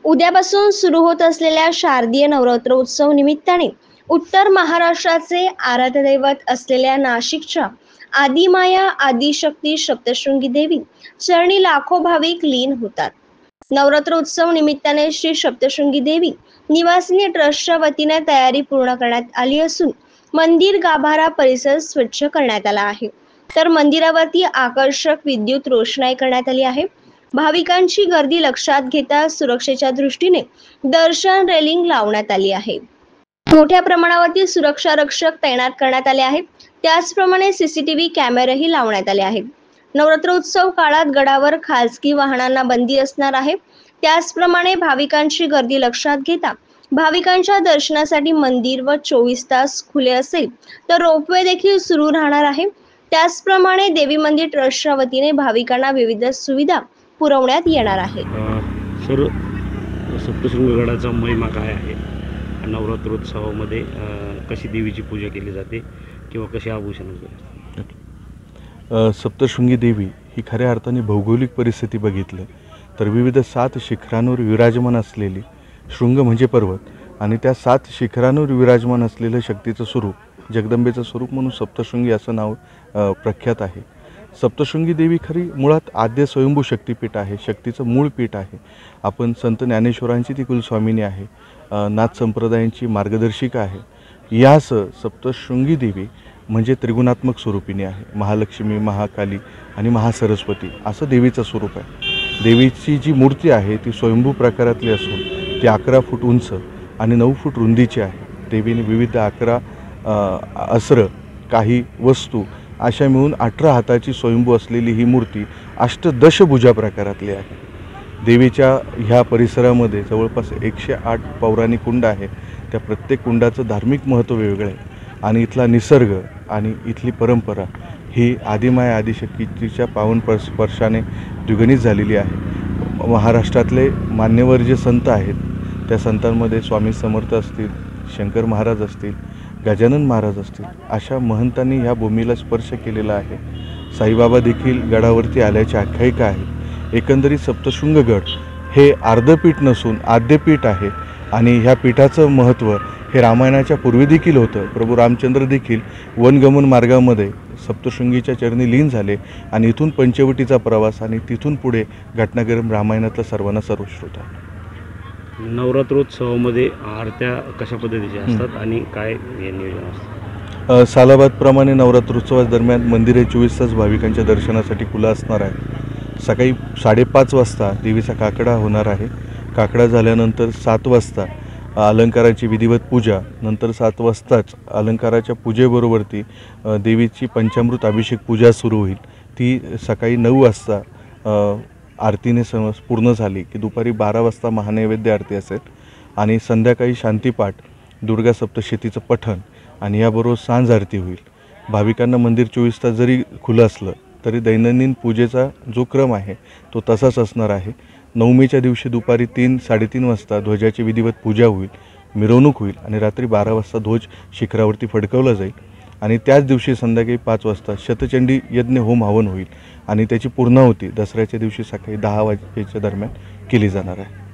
उद्यापासून सुरू होत असलेल्या शारदीय नवरात्र उत्सव निमित्ताने उत्तर महाराष्ट्राचे आराध्य दैवत असलेल्या नाशिकच्या आदिमाया आदिशक्ती सप्तशृंगी देवी चरणी लाखो भाविक लीन होतात। नवरात्र उत्सव निमित्ताने श्री सप्तशृंगी देवी निवासिनी ट्रस्टच्या वतीने तयारी पूर्ण करण्यात आली असून मंदिर गाभारा परिसर स्वच्छ करण्यात आला आहे, तर मंदिरावरती आकर्षक विद्युत रोषणाई करण्यात आली आहे। भाविकांची गर्दी लक्षात घेता सुरक्षेच्या दृष्टीने दर्शन रेलिंग लावण्यात आली आहे। मोठ्या प्रमाणावरती सुरक्षा रक्षक तैनात करण्यात आले आहेत। त्याचप्रमाणे सीसीटीव्ही कॅमेरेही लावण्यात आले आहेत। नवरात्र उत्सव काळात गडावर खासगी वाहनांना बंदी असणार आहे। त्याचप्रमाणे भाविकांची गर्दी लक्षात घेता भाविकांच्या दर्शनासाठी मंदिर व 24 तास खुले असेल, तर रोपवे देखील सुरू राहणार आहे। त्याचप्रमाणे देवी मंदिर ट्रस्टच्या वतीने भाविकांना विविध सुविधा पुरवण्यात येणार आहे। सर, सप्तशृंगगडाचा महिमा काय आहे? नवरात्रोत्सवामध्ये कशी देवीची पूजा केली जाते किंवा कशी आभूषण सप्तशृंगी देवी ही खऱ्या अर्थाने भौगोलिक परिस्थिती बघितलं तर विविध 7 शिखरांवर विराजमान असलेली, शृंग म्हणजे पर्वत आणि त्या 7 शिखरांवर विराजमान असलेलं शक्तीचं स्वरूप, जगदंबेचं स्वरूप म्हणून सप्तशृंगी असं नाव प्रख्यात आहे। सप्तशृंगी देवी खरी मुळात आद्य स्वयंभू शक्तीपीठ आहे, शक्तीचं मूळ पीठ आहे। आपण संत ज्ञानेश्वरांची ती कुलस्वामिनी आहे, नाथ संप्रदायांची मार्गदर्शिका आहे। यास सप्तशृंगी देवी म्हणजे त्रिगुणात्मक स्वरूपिणी आहे। महालक्ष्मी, महाकाली आणि महासरस्वती असं देवीचं स्वरूप आहे। देवीची जी मूर्ती आहे ती स्वयंभू प्रकारातली असून ती 11 फूट उंच आणि 9 फूट रुंदीची आहे। देवीने विविध 11 अस्त्र, काही वस्तू अशा मिळून 18 हाताची स्वयंभू असलेली ही मूर्ती अष्टदशभुजा प्रकारातली आहे। देवीच्या ह्या परिसरामध्ये जवळपास 108 पौराणिक कुंड आहे। त्या प्रत्येक कुंडाचं धार्मिक महत्त्व वेगळं आहे आणि इथला निसर्ग आणि इथली परंपरा ही आदिमाया आदिशक्तीच्या पावन स्पर्शाने द्विगुणित झालेली आहे। महाराष्ट्रातले मान्यवर जे संत आहेत त्या संतांमध्ये स्वामी समर्थ असतील, शंकर महाराज असतील, गजानन महाराज असतील, अशा महंतांनी ह्या भूमीला स्पर्श केलेला आहे। साईबाबा देखील गडावरती आल्याची आख्यायिका आहे। एकंदरीत सप्तशृंगगड हे अर्धपीठ नसून आद्यपीठ आहे आणि ह्या पीठाचं महत्त्व हे रामायणाच्या पूर्वी देखील होतं। प्रभू रामचंद्र देखील वनगमन मार्गामध्ये सप्तशृंगीच्या चरणी लीन झाले आणि इथून पंचवटीचा प्रवास आणि तिथून पुढे घटनाक्रम रामायणातला सर्वांना सर्वश्रुत आहे। नवरात्रोत्सवामध्ये आरत्या कशा पद्धतीच्या असतात आणि काय हे नियोजन असतं? सालाबादप्रमाणे नवरात्रोत्सवादरम्यान मंदिरे 24 तास भाविकांच्या दर्शनासाठी खुलं असणार आहे। सकाळी 5:30 वाजता देवीचा काकडा होणार आहे। काकडा झाल्यानंतर 7 वाजता अलंकाराची विधिवत पूजा, नंतर 7 वाजताच अलंकाराच्या पूजेबरोबरती देवीची पंचामृत अभिषेक पूजा सुरू होईल। ती सकाळी 9 वाजता आरतीने पूर्ण झाली की दुपारी 12 वाजता महानैवेद्य आरती असेल आणि संध्याकाळी शांतीपाठ, दुर्गा सप्तशतीचं पठण आणि याबरोबर सांज आरती होईल। भाविकांना मंदिर 24 तास जरी खुलं असलं तरी दैनंदिन पूजेचा जो क्रम आहे तो तसाच असणार आहे। नवमीच्या दिवशी दुपारी 3-3:30 वाजता ध्वजाची विधिवत पूजा होईल, मिरवणूक होईल आणि रात्री 12 वाजता ध्वज शिखरावरती फडकवला जाईल आणि त्याच दिवशी संध्याकाळी 5 वाजता शतचंडी यज्ञ होम हवन होईल आणि त्याची पूर्णाहुती दसऱ्याच्या दिवशी सकाळी 10 वाजेच्या दरम्यान केली जाणार आहे।